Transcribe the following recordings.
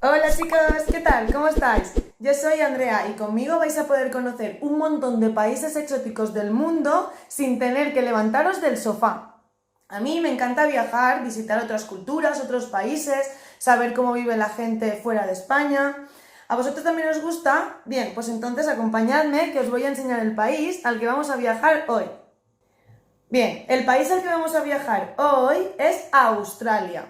Hola chicos, ¿qué tal? ¿Cómo estáis? Yo soy Andrea y conmigo vais a poder conocer un montón de países exóticos del mundo sin tener que levantaros del sofá. A mí me encanta viajar, visitar otras culturas, otros países, saber cómo vive la gente fuera de España. ¿A vosotros también os gusta? Bien, pues entonces acompañadme que os voy a enseñar el país al que vamos a viajar hoy. Bien, el país al que vamos a viajar hoy es Australia.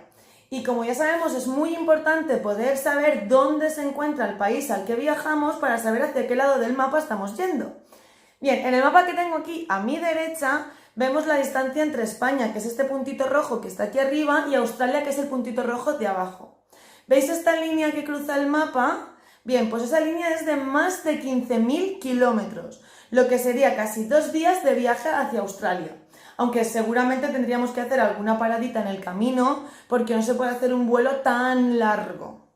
Y como ya sabemos, es muy importante poder saber dónde se encuentra el país al que viajamos para saber hacia qué lado del mapa estamos yendo. Bien, en el mapa que tengo aquí a mi derecha vemos la distancia entre España, que es este puntito rojo que está aquí arriba, y Australia, que es el puntito rojo de abajo. ¿Veis esta línea que cruza el mapa? Bien, pues esa línea es de más de 15.000 kilómetros, lo que sería casi 2 días de viaje hacia Australia. Aunque seguramente tendríamos que hacer alguna paradita en el camino porque no se puede hacer un vuelo tan largo.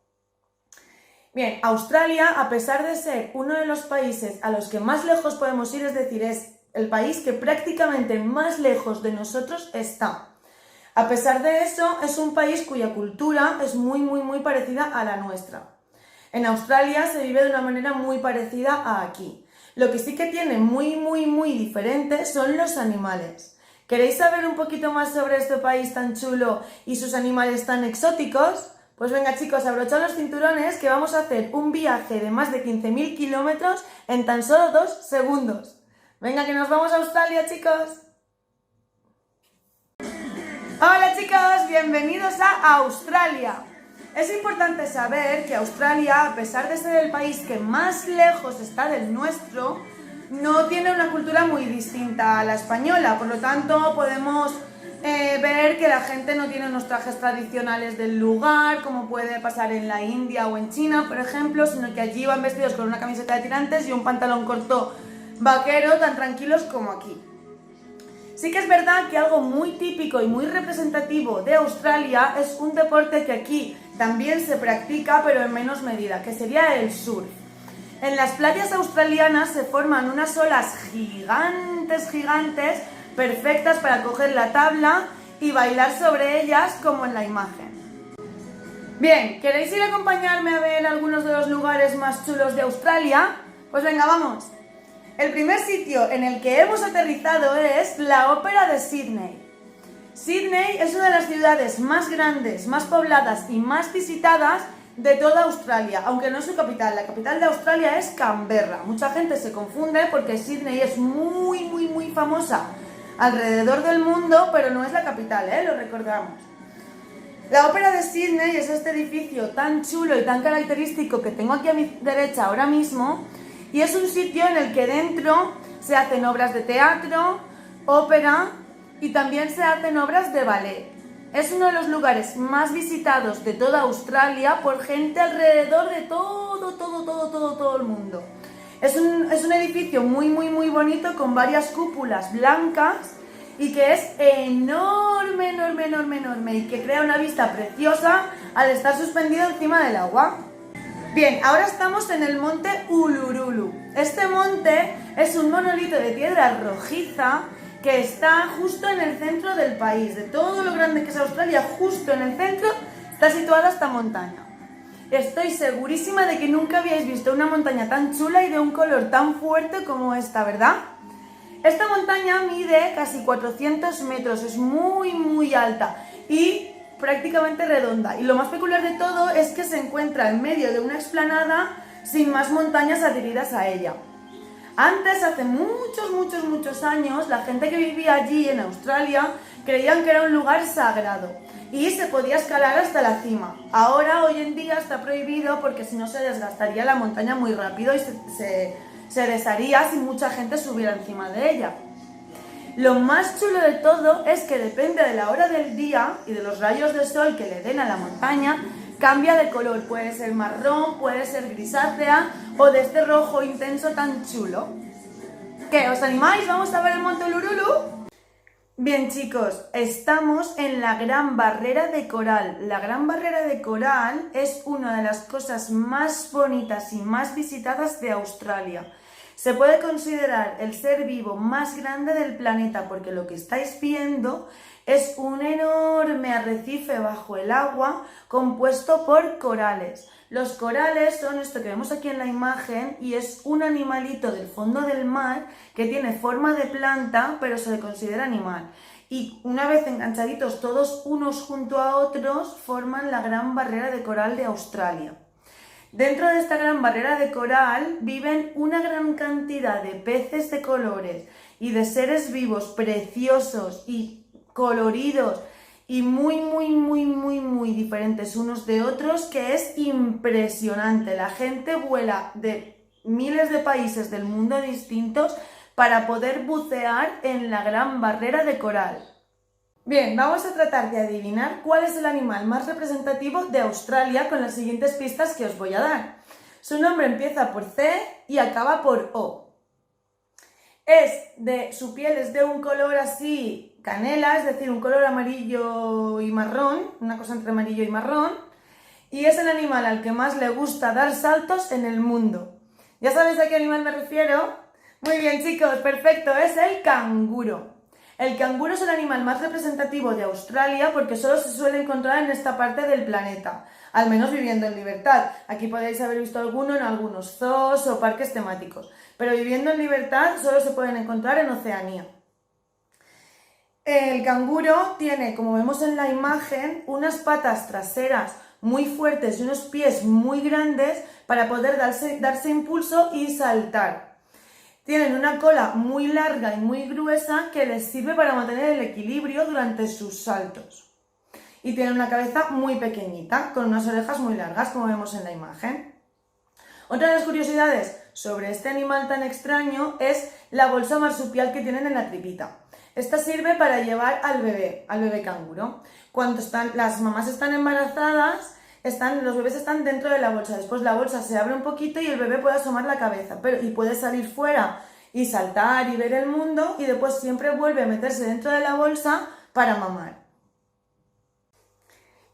Bien, Australia, a pesar de ser uno de los países a los que más lejos podemos ir, es decir, es el país que prácticamente más lejos de nosotros está. A pesar de eso, es un país cuya cultura es muy parecida a la nuestra. En Australia se vive de una manera muy parecida a aquí. Lo que sí que tiene muy diferente son los animales. ¿Queréis saber un poquito más sobre este país tan chulo y sus animales tan exóticos? Pues venga chicos, abrochad los cinturones que vamos a hacer un viaje de más de 15.000 kilómetros en tan solo 2 segundos. Venga, que nos vamos a Australia, chicos. Hola chicos, bienvenidos a Australia. Es importante saber que Australia, a pesar de ser el país que más lejos está del nuestro, no tiene una cultura muy distinta a la española, por lo tanto podemos ver que la gente no tiene unos trajes tradicionales del lugar, como puede pasar en la India o en China, por ejemplo, sino que allí van vestidos con una camiseta de tirantes y un pantalón corto vaquero tan tranquilos como aquí. Sí que es verdad que algo muy típico y muy representativo de Australia es un deporte que aquí también se practica, pero en menos medida, que sería el surf. En las playas australianas se forman unas olas gigantes, perfectas para coger la tabla y bailar sobre ellas como en la imagen. Bien, ¿queréis ir a acompañarme a ver algunos de los lugares más chulos de Australia? Pues venga, vamos. El primer sitio en el que hemos aterrizado es la Ópera de Sydney. Sydney es una de las ciudades más grandes, más pobladas y más visitadas de toda Australia, aunque no es su capital. La capital de Australia es Canberra. Mucha gente se confunde porque Sydney es muy famosa alrededor del mundo, pero no es la capital, lo recordamos. La Ópera de Sydney es este edificio tan chulo y tan característico que tengo aquí a mi derecha ahora mismo, y es un sitio en el que dentro se hacen obras de teatro, ópera y también se hacen obras de ballet. Es uno de los lugares más visitados de toda Australia por gente alrededor de todo el mundo. Es un edificio muy bonito con varias cúpulas blancas y que es enorme y que crea una vista preciosa al estar suspendido encima del agua. Bien, ahora estamos en el monte Uluru. Este monte es un monolito de piedra rojiza que está justo en el centro del país. De todo lo grande que es Australia, justo en el centro está situada esta montaña. Estoy segurísima de que nunca habíais visto una montaña tan chula y de un color tan fuerte como esta, ¿verdad? Esta montaña mide casi 400 metros, es muy alta y prácticamente redonda. Y lo más peculiar de todo es que se encuentra en medio de una explanada sin más montañas adheridas a ella. Antes, hace muchos años, la gente que vivía allí en Australia creían que era un lugar sagrado y se podía escalar hasta la cima. Ahora, hoy en día, está prohibido porque si no se desgastaría la montaña muy rápido y se desharía si mucha gente subiera encima de ella. Lo más chulo de todo es que depende de la hora del día y de los rayos de sol que le den a la montaña, cambia de color, puede ser marrón, puede ser grisácea o de este rojo intenso tan chulo. ¿Qué? ¿Os animáis? ¿Vamos a ver el monte Uluru? Bien chicos, estamos en la Gran Barrera de Coral. La Gran Barrera de Coral es una de las cosas más bonitas y más visitadas de Australia. Se puede considerar el ser vivo más grande del planeta porque lo que estáis viendo Es un enorme arrecife bajo el agua compuesto por corales. Los corales son esto que vemos aquí en la imagen y es un animalito del fondo del mar que tiene forma de planta, pero se le considera animal. Y una vez enganchaditos todos unos junto a otros, forman la Gran Barrera de Coral de Australia. Dentro de esta gran barrera de coral viven una gran cantidad de peces de colores y de seres vivos preciosos y coloridos y muy diferentes unos de otros, que es impresionante. La gente vuela de miles de países del mundo distintos para poder bucear en la Gran Barrera de Coral. Bien, vamos a tratar de adivinar cuál es el animal más representativo de Australia con las siguientes pistas que os voy a dar. Su nombre empieza por C y acaba por O. Su piel es de un color así canela, es decir, un color amarillo y marrón, una cosa entre amarillo y marrón, y es el animal al que más le gusta dar saltos en el mundo. ¿Ya sabéis a qué animal me refiero? Muy bien, chicos, perfecto, es el canguro. El canguro es el animal más representativo de Australia porque solo se suele encontrar en esta parte del planeta, al menos viviendo en libertad. Aquí podéis haber visto alguno en algunos zoos o parques temáticos, pero viviendo en libertad solo se pueden encontrar en Oceanía. El canguro tiene, como vemos en la imagen, unas patas traseras muy fuertes y unos pies muy grandes para poder darse impulso y saltar. Tienen una cola muy larga y muy gruesa que les sirve para mantener el equilibrio durante sus saltos. Y tienen una cabeza muy pequeñita, con unas orejas muy largas, como vemos en la imagen. Otra de las curiosidades sobre este animal tan extraño es la bolsa marsupial que tienen en la tripita. Esta sirve para llevar al bebé canguro. Cuando las mamás están embarazadas, los bebés están dentro de la bolsa. Después la bolsa se abre un poquito y el bebé puede asomar la cabeza y puede salir fuera y saltar y ver el mundo, y después siempre vuelve a meterse dentro de la bolsa para mamar.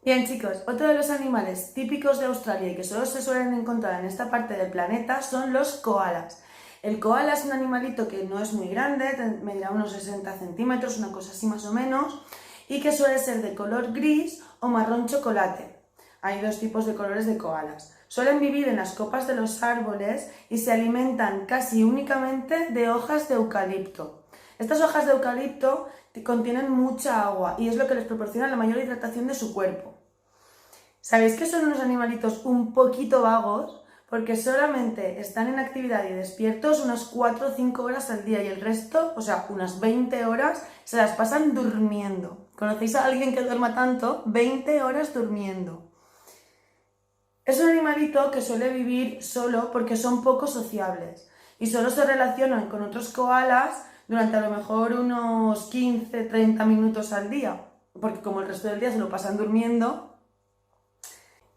Bien, chicos, otro de los animales típicos de Australia y que solo se suelen encontrar en esta parte del planeta son los koalas. El koala es un animalito que no es muy grande, medirá unos 60 centímetros, una cosa así más o menos, y que suele ser de color gris o marrón chocolate. Hay dos tipos de colores de koalas. Suelen vivir en las copas de los árboles y se alimentan casi únicamente de hojas de eucalipto. Estas hojas de eucalipto contienen mucha agua y es lo que les proporciona la mayor hidratación de su cuerpo. ¿Sabéis que son unos animalitos un poquito vagos? Porque solamente están en actividad y despiertos unas 4 o 5 horas al día y el resto, o sea, unas 20 horas, se las pasan durmiendo. ¿Conocéis a alguien que duerma tanto? 20 horas durmiendo. Es un animalito que suele vivir solo porque son poco sociables y solo se relacionan con otros koalas durante a lo mejor unos 15-30 minutos al día, porque como el resto del día se lo pasan durmiendo.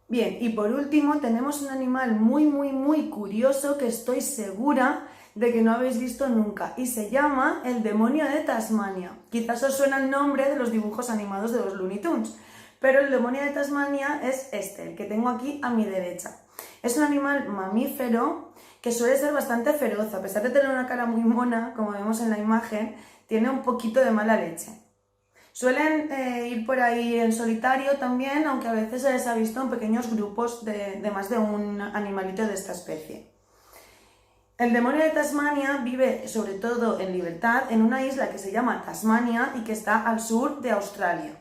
Bien, y por último tenemos un animal muy curioso que estoy segura de que no habéis visto nunca y se llama el demonio de Tasmania. Quizás os suena el nombre de los dibujos animados de los Looney Tunes, pero el demonio de Tasmania es el que tengo aquí a mi derecha. Es un animal mamífero que suele ser bastante feroz, a pesar de tener una cara muy mona, como vemos en la imagen, tiene un poquito de mala leche. Suelen ir por ahí en solitario también, aunque a veces se les ha visto en pequeños grupos de más de un animalito de esta especie. El demonio de Tasmania vive sobre todo en libertad en una isla que se llama Tasmania y que está al sur de Australia.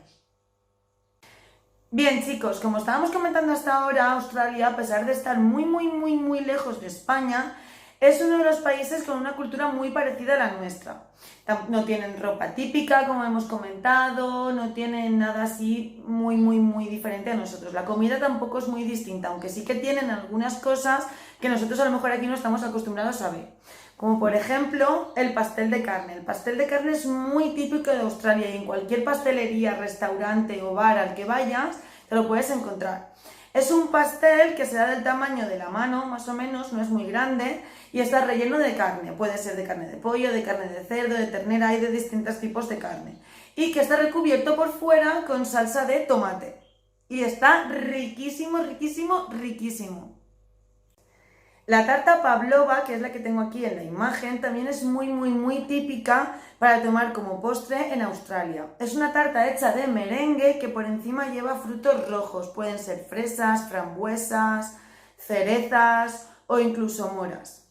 Bien, chicos, como estábamos comentando hasta ahora, Australia, a pesar de estar muy lejos de España, es uno de los países con una cultura muy parecida a la nuestra. No tienen ropa típica, como hemos comentado, no tienen nada así muy diferente a nosotros. La comida tampoco es muy distinta, aunque sí que tienen algunas cosas que nosotros a lo mejor aquí no estamos acostumbrados a ver. Como por ejemplo el pastel de carne. El pastel de carne es muy típico de Australia y en cualquier pastelería, restaurante o bar al que vayas te lo puedes encontrar. Es un pastel que será del tamaño de la mano, más o menos, no es muy grande, y está relleno de carne. Puede ser de carne de pollo, de carne de cerdo, de ternera, hay de distintos tipos de carne. Y que está recubierto por fuera con salsa de tomate. Y está riquísimo. La tarta pavlova, que es la que tengo aquí en la imagen, también es muy típica para tomar como postre en Australia. Es una tarta hecha de merengue que por encima lleva frutos rojos, pueden ser fresas, frambuesas, cerezas o incluso moras.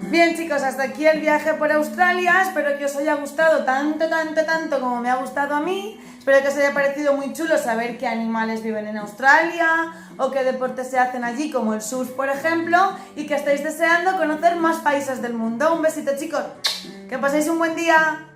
Bien chicos, hasta aquí el viaje por Australia, espero que os haya gustado tanto como me ha gustado a mí. Espero que os haya parecido muy chulo saber qué animales viven en Australia o qué deportes se hacen allí, como el surf por ejemplo, y que estáis deseando conocer más países del mundo. Un besito chicos, que paséis un buen día.